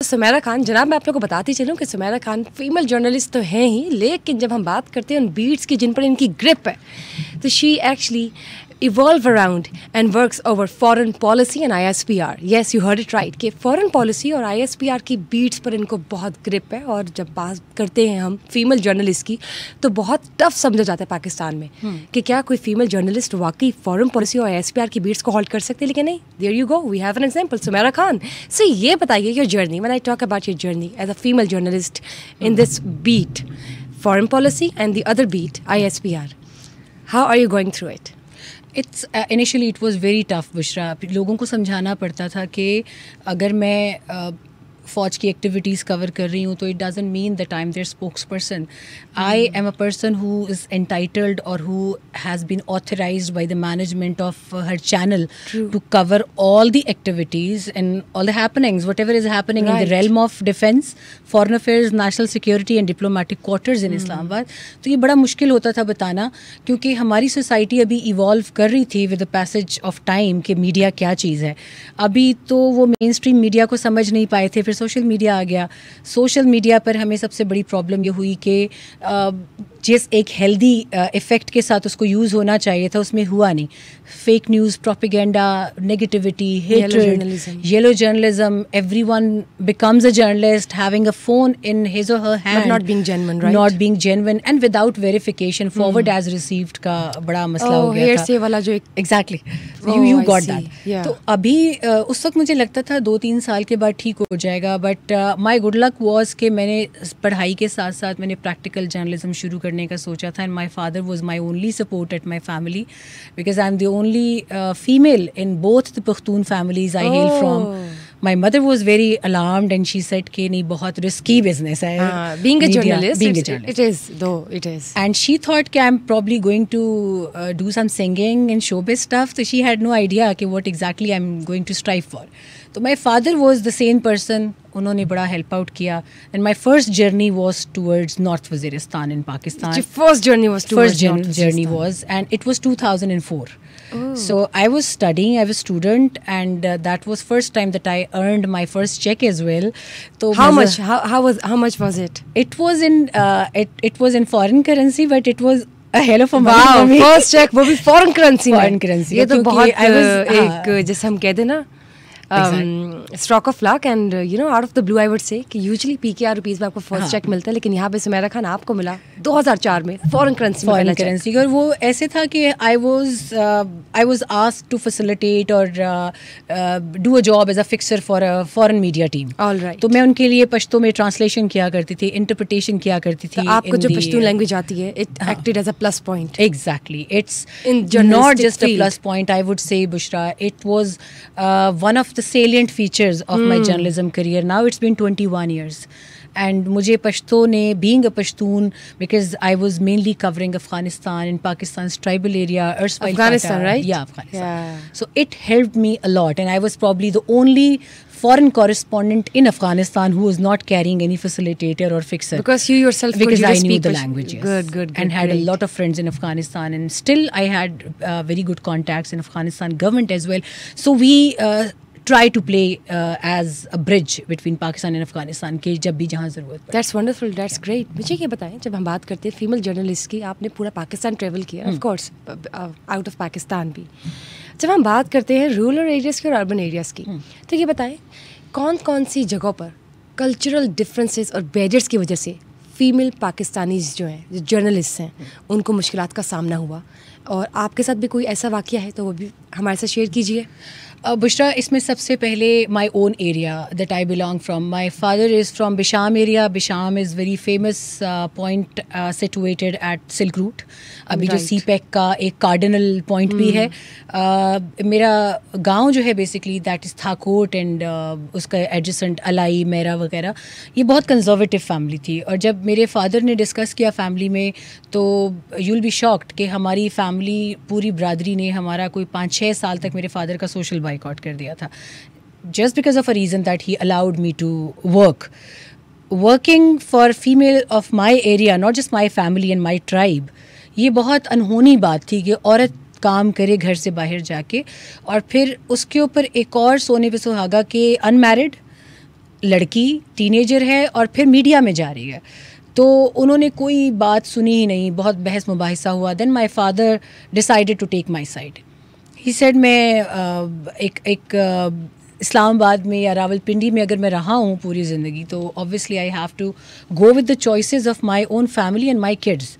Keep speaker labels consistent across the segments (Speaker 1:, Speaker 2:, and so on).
Speaker 1: सुमेरा खान, जनाब मैं आप लोगों को बताती चलूँ कि सुमेरा खान फीमेल जर्नलिस्ट तो हैं ही, लेकिन जब हम बात करते हैं उन बीट्स की जिन पर इनकी ग्रिप है, तो she actually evolve around and works over foreign policy and ISPR. Yes, you heard it right कि foreign policy और ISPR की बीट्स पर इनको बहुत ग्रिप है. और जब बात करते हैं हम फीमेल जर्नलिस्ट की, तो बहुत टफ समझा जाता है पाकिस्तान में कि क्या कोई फीमेल जर्नलिस्ट वाकई फॉरेन पॉलिसी और ISPR की बीट्स को होल्ड कर सकते हैं. लेकिन नहीं, there you go, we have an example, Sumaira Khan. So ये बताइए your journey, when I talk about your journey as a female journalist in this beat foreign policy and the other beat ISPR, how are you going through it?
Speaker 2: It's initially it was very tough, Bushra. लोगों को समझाना पड़ता था कि अगर मैं फ़ौज की एक्टिविटीज़ कवर कर रही हूँ तो it doesn't mean that I am their spokesperson. I am a person who is entitled और who has been authorised by the management of her channel to cover all the activities and all the happenings whatever is happening in the realm of defence, foreign affairs, national security and diplomatic quarters in Islamabad. तो ये बड़ा मुश्किल होता था बताना, क्योंकि हमारी society अभी इवॉल्व कर रही थी with the passage of time कि मीडिया क्या चीज़ है. अभी तो वो मेन स्ट्रीम मीडिया को समझ नहीं पाए थे. फिर सोशल मीडिया आ गया. सोशल मीडिया पर हमें सबसे बड़ी प्रॉब्लम ये हुई कि जिस एक हेल्दी इफ़ेक्ट के साथ उसको यूज़ होना चाहिए था उसमें हुआ नहीं. Fake news, propaganda, negativity, hatred, yellow journalism, everyone becomes a journalist having a phone in his or her hand,
Speaker 1: not being genuine, right,
Speaker 2: not being genuine and without verification, forward as received का बड़ा मसला हो गया था.
Speaker 1: से वाला जो
Speaker 2: exactly you got that. तो अभी उस वक्त मुझे लगता था 2-3 साल के बाद ठीक हो जाएगा, but my good luck was कि मैंने पढ़ाई के साथ साथ मैंने प्रैक्टिकल जर्नलिज्म शुरू करने का सोचा था. And my father was my only support at my family because I am the only female in both the Pakhtun families I hail from. My mother was very alarmed and she said कि नहीं, बहुत risky business है
Speaker 1: being a journalist. It is, though it is.
Speaker 2: And she thought कि I'm probably going to do some singing and showbiz stuff. So she had no idea कि what exactly I'm going to strive for. तो my father was the same person. उन्होंने बड़ा help out किया. And my first journey was towards North Waziristan in Pakistan.
Speaker 1: Your first journey was towards
Speaker 2: North Waziristan. And it was 2004. So I was studying, I was a student, and that was first time that I earned my first check as well. So
Speaker 1: how much was it?
Speaker 2: It was in it was in foreign currency, but it was a hell of a money for me.
Speaker 1: First check वो भी foreign currency में.
Speaker 2: Foreign currency.
Speaker 1: ये तो बहुत एक जैसे हम कहते ना stroke of luck. And you know, out of the blue I would से कि यूजुअली PKR रुपीज़ में आपको फर्स्ट चेक मिलता है, लेकिन यहाँ पे सुमेरा खान आपको मिला 2004 में फॉरेन करेंसी.
Speaker 2: और वो ऐसे था कि I was asked to facilitate और do a job as a fixer for a foreign media team.
Speaker 1: Alright.
Speaker 2: तो मैं उनके लिए पश्तो में ट्रांसलेशन किया करती थी, इंटरप्रिटेशन किया करती थी.
Speaker 1: तो आपको जो पश्तून लैंग्वेज आती है, it acted as a plus point.
Speaker 2: Exactly. It's not just a plus point, I would say, Bushra. It was one of the salient features of my journalism career. Now it's been 21 years. And मुझे पश्तो ने, being a Pashtun, because I was mainly covering Afghanistan and Pakistan's tribal area,
Speaker 1: Afghanistan, right?
Speaker 2: Yeah, Afghanistan. So it helped me a lot, and I was probably the only foreign correspondent in Afghanistan who was not carrying any facilitator or fixer.
Speaker 1: Because you yourself
Speaker 2: because I knew the language, yes.
Speaker 1: Good.
Speaker 2: And had a lot of friends in Afghanistan, and still I had very good contacts in Afghanistan government as well. So we try to play as a bridge between Pakistan and Afghanistan के जब भी जहाँ ज़रूरत पड़े.
Speaker 1: That's wonderful, that's great. मुझे ये बताएं, जब हम बात करते हैं फीमेल जर्नलिस्ट की, आपने पूरा पाकिस्तान ट्रेवल किया, of course out of Pakistan भी. जब हम बात करते हैं रूरल एरियाज़ की और अर्बन एरियाज़ की, तो ये बताएं कौन कौन सी जगहों पर कल्चरल डिफरेंसेस और बैरियर्स की वजह से फीमेल पाकिस्तानीज़ जो हैं, जो जर्नलिस्ट हैं, उनको मुश्किलात का सामना हुआ, और आपके साथ भी कोई ऐसा वाक़या है तो वो भी हमारे साथ शेयर कीजिए.
Speaker 2: बुशरा, इसमें सबसे पहले my own area that I belong from. My father is from Besham area. Besham is very famous point situated at silk route. अभी जो CPEC का एक कार्डिनल पॉइंट भी है. मेरा गांव जो है basically that is Thakot, and उसका एडजेसेंट अलाई, मेरा वगैरह, ये बहुत कंजर्वेटिव फैमिली थी. और जब मेरे फादर ने डिस्कस किया फैमिली में, तो यू विल बी शॉक्ड कि हमारी फैमिली, पूरी बरादरी ने हमारा कोई 5-6 साल तक मेरे फादर का सोशल बाइकआउट कर दिया था, just because of a reason that he allowed me to work. Working for female of my area, not just my family and my tribe, ये बहुत अनहोनी बात थी कि औरत काम करे घर से बाहर जाके, और फिर उसके ऊपर एक और सोने पे सुहागा के अनमैरिड लड़की टीनेजर है और फिर मीडिया में जा रही है, तो उन्होंने कोई बात सुनी ही नहीं, बहुत बहस मुबाहिसा हुआ. Then my father decided to take my side. He said मैं इस्लामाबाद में या रावलपिंडी में अगर मैं रहा हूँ पूरी ज़िंदगी, तो obviously I have to go with the choices of my own family and my kids.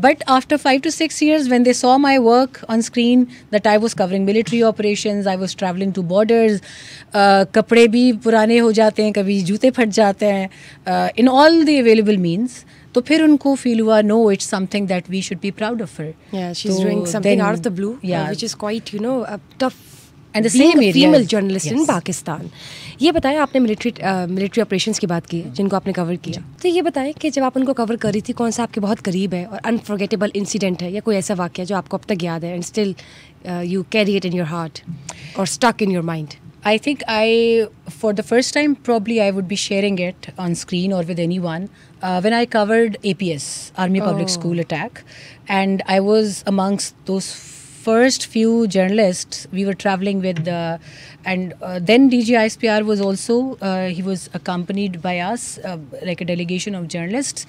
Speaker 2: But after 5 to 6 years, when they saw my work on screen, that I was covering military operations, I was traveling to borders, कपड़े भी पुराने हो जाते हैं, कभी जूते फट जाते हैं, in all the available means. तो फिर उनको फील हुआ, no, it's something that we should be proud of her.
Speaker 1: Yeah, she's doing something out of the blue, which is quite, a tough.
Speaker 2: And the same area.
Speaker 1: Female journalist in Pakistan. ये बताएं, आपने military operations की बात की है जिनको आपने cover किया, तो ये बताएं कि जब आप उनको कवर कर रही थी, कौन सा आपके बहुत करीब है और अनफॉरगेटेबल इंसिडेंट है, या कोई ऐसा वाक़या जो आपको अब तक याद है and still you carry it in your heart और stuck in your mind?
Speaker 2: I think for the first time, probably I would be sharing it on screen or with anyone. When I covered APS, Army Public School attack, and I was amongst those first few journalists. We were traveling with, and then DG ISPR was also, he was accompanied by us, like a delegation of journalists.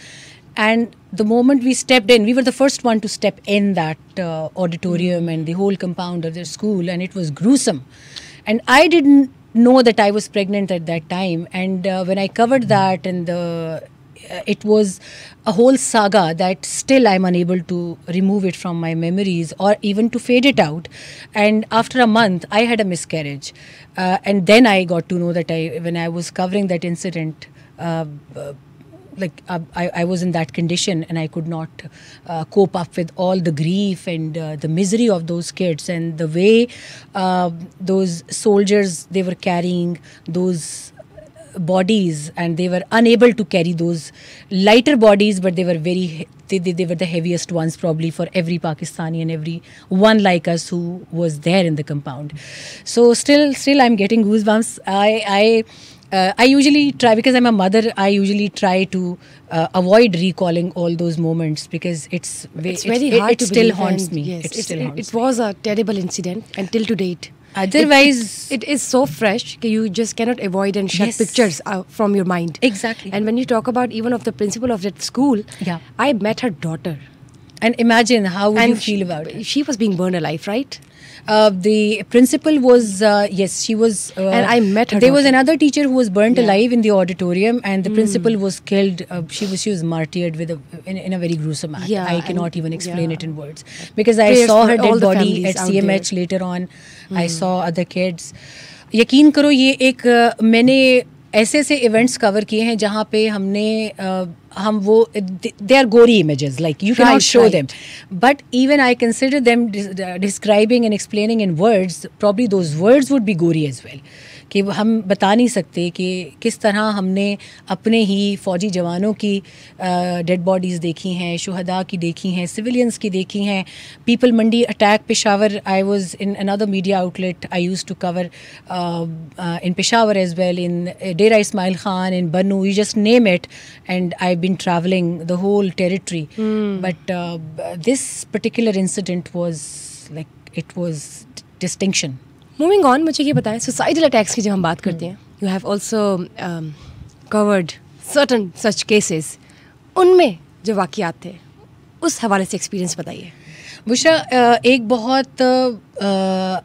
Speaker 2: And the moment we stepped in, we were the first one to step in that auditorium and the whole compound of their school, and it was gruesome. And I didn't know that I was pregnant at that time. And when I covered that, and it was a whole saga that still I'm unable to remove it from my memories or even to fade it out. And after a month, I had a miscarriage. And then I got to know that when I was covering that incident, I was in that condition and I could not cope up with all the grief and the misery of those kids, and the way those soldiers, they were carrying those bodies, and they were unable to carry those lighter bodies, but they were they were the heaviest ones probably for every Pakistani and every one like us who was there in the compound. So still I'm getting goosebumps. I usually try, because I'm a mother, I usually try to avoid recalling all those moments, because it's
Speaker 1: very hard
Speaker 2: it
Speaker 1: to
Speaker 2: still
Speaker 1: believe.
Speaker 2: haunts me.
Speaker 1: Yes,
Speaker 2: It
Speaker 1: was a terrible incident until to date.
Speaker 2: Otherwise,
Speaker 1: it is so fresh that you just cannot avoid and shut pictures from your mind.
Speaker 2: Exactly.
Speaker 1: And when you talk about even of the principal of that school, I met her daughter.
Speaker 2: And imagine how would you feel about it?
Speaker 1: She was being burned alive, right?
Speaker 2: The principal was, yes, she was.
Speaker 1: And I met her.
Speaker 2: There was another teacher who was burnt alive in the auditorium, and the principal was killed. She was martyred in a very gruesome act. I cannot even explain it in words, because I saw her dead body at CMH later on. I saw other kids. यकीन करो, ये एक मैंने ऐसे events cover किए हैं जहाँ पे हमने हम वो they are gory images, like you cannot show them, but even I consider them describing and explaining in words, probably those words would be gory as well. कि हम बता नहीं सकते कि किस तरह हमने अपने ही फ़ौजी जवानों की डेड बॉडीज़ देखी हैं, शुहदा की देखी हैं, सिविलियंस की देखी हैं. Peepal Mandi attack Peshawar, I was in another media outlet, I used to cover in Peshawar as well, in Dera Ismail Khan, in Bannu, you just name it, and I been travelling the whole territory. But this particular incident was like, it was distinction.
Speaker 1: Moving on, मुझे ये बताएं, suicidal attacks की जब हम बात करते हैं, you have also covered certain such cases, उनमें जो वाक़यात थे उस हवाले से एक्सपीरियंस बताइए.
Speaker 2: बुशरा, एक बहुत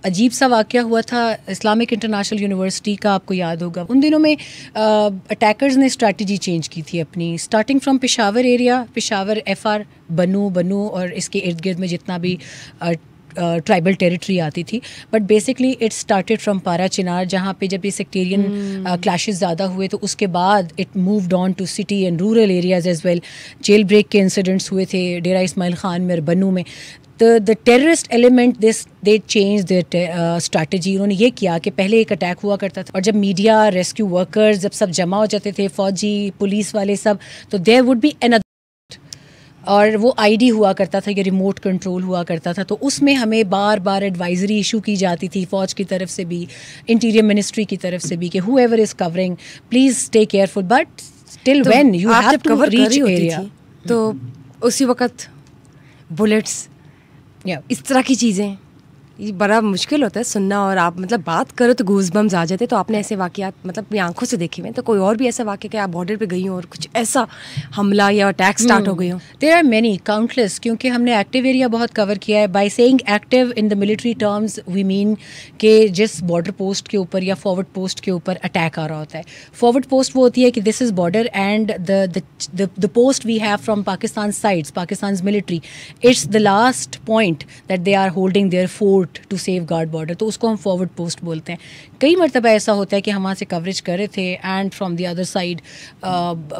Speaker 2: अजीब सा वाक़या हुआ था इस्लामिक इंटरनेशनल यूनिवर्सिटी का, आपको याद होगा. उन दिनों में अटैकर्स ने स्ट्रैटेजी चेंज की थी अपनी, starting from Peshawar area, Peshawar FR, बनू और इसके इर्द गिर्द में जितना भी ट्राइबल टेरिटरी आती थी. But basically it started from पारा चिनार, जहाँ पे जब ये सेक्टेरियन क्लैशेस ज़्यादा हुए तो उसके बाद it moved on to city and rural areas as well. Jail break के इंसिडेंट्स हुए थे डेरा इस्माइल खान में और बनू में. the terrorist element, they changed their strategy. उन्होंने ये किया कि पहले एक अटैक हुआ करता था और जब मीडिया, रेस्क्यू वर्कर्स जब सब जमा हो जाते थे, फौजी, पुलिस वाले सब, तो देयर वुड बी अनदर, और वो आईडी हुआ करता था, ये रिमोट कंट्रोल हुआ करता था. तो उसमें हमें बार बार एडवाइजरी इशू की जाती थी फ़ौज की तरफ से भी, इंटीरियर मिनिस्ट्री की तरफ से भी, कि whoever is covering please stay careful. But till when you have to reach area,
Speaker 1: तो उसी वक्त बुलेट्स, इस तरह की चीज़ें ये बड़ा मुश्किल होता है सुनना, और आप मतलब बात करो तो गूज बम्स आ जाते। तो आपने ऐसे वाकयात मतलब अपनी आंखों से देखे हुए, तो कोई और भी ऐसा वाकया कि आप बॉर्डर पे गई हो और कुछ ऐसा हमला या अटैक स्टार्ट हो गई हो?
Speaker 2: देयर आर मैनी, काउंटलेस, क्योंकि हमने एक्टिव एरिया बहुत कवर किया है। By saying active in the military terms we mean कि जिस बॉर्डर पोस्ट के ऊपर या फॉरवर्ड पोस्ट के ऊपर अटैक आ रहा होता है। फॉरवर्ड पोस्ट वो होती है कि this is border and the post we have from Pakistan sides, Pakistan military, it's the last point that they are holding their fort to safeguard border, तो उसको हम फॉरवर्ड पोस्ट बोलते हैं। कई मरतबा ऐसा होता है कि हम वहाँ से कवरेज कर रहे थे and from the other side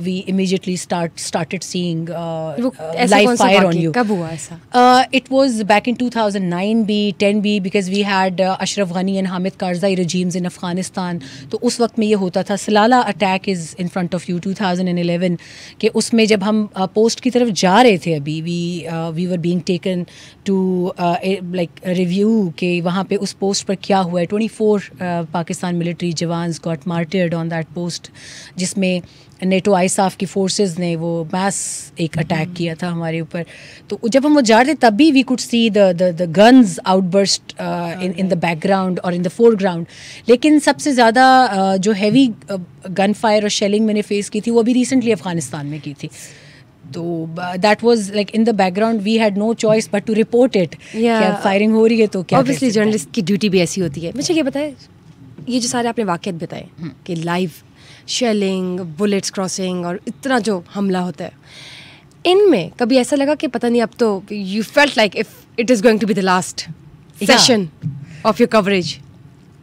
Speaker 2: we immediately started seeing live fire on you.
Speaker 1: कब हुआ ऐसा?
Speaker 2: It was back in 2009 भी 10 भी, because we had Ashraf Ghani and Hamid Karzai regimes in Afghanistan। तो उस वक्त में ये होता था। Salala attack is in front of you 2011 के उसमें जब हम पोस्ट की तरफ जा रहे थे, अभी we were being taken to like review कि वहाँ पे उस पोस्ट पर क्या हुआ है। 24 Pakistan military jawans got martyred on that post, जिसमें नेटो आईसाफ की फोर्सेस ने वो मैस एक अटैक किया था हमारे ऊपर। तो जब हम वो जा रहे थे तब भी we could see the guns outburst in the background और इन द फोरग्राउंड। लेकिन सबसे ज़्यादा जो हैवी गन फायर और शेलिंग मैंने फेस की थी वो भी रिसेंटली अफगानिस्तान में की थी। तो that was like in the background, we had no choice but to report it. क्या फायरिंग हो रही है तो क्या,
Speaker 1: ऑब्वियसली जर्नलिस्ट की ड्यूटी भी ऐसी होती है। मुझे ये बताए, ये जो सारे आपने वाक़यात बताए कि लाइव शेलिंग, बुलेट्स क्रॉसिंग और इतना जो हमला होता है, इनमें कभी ऐसा लगा कि पता नहीं अब तो you felt like if it is going to be the last session of your coverage?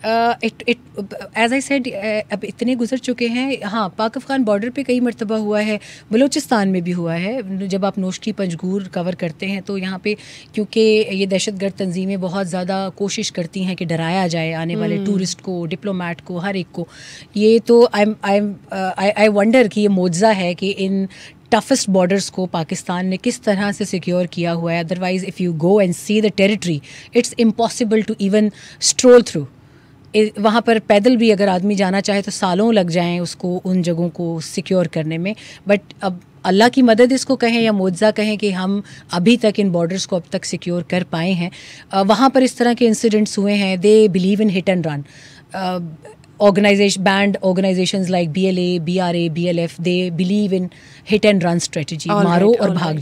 Speaker 1: As I said, अब इतने गुजर चुके हैं। हाँ, पाक अफ़गान बॉर्डर पे कई मरतबा हुआ है, बलूचिस्तान में भी हुआ है। जब आप नोशकी पंजगूर कवर करते हैं तो यहाँ पे क्योंकि ये दहशतगर्द तंजीमें बहुत ज़्यादा कोशिश करती हैं कि डराया जाए आने वाले टूरिस्ट को, डिप्लोमेट को, हर एक को। ये तो आई वंडर कि ये मोज़ा है कि इन टफेस्ट बॉर्डर्स को पाकिस्तान ने किस तरह से सिक्योर किया हुआ है। Otherwise if you go and see the territory, it's impossible to even stroll through. वहाँ पर पैदल भी अगर आदमी जाना चाहे तो सालों लग जाएं उसको उन जगहों को सिक्योर करने में। बट अब अल्लाह की मदद इसको कहें या मुआवजा कहें कि हम अभी तक इन बॉर्डर्स को अब तक सिक्योर कर पाए हैं। वहाँ पर इस तरह के इंसिडेंट्स हुए हैं। They believe in heat and run. Band organisations like BLA, BRA, BLF, they believe in heat and run strategy, मारो और भाग जाओ।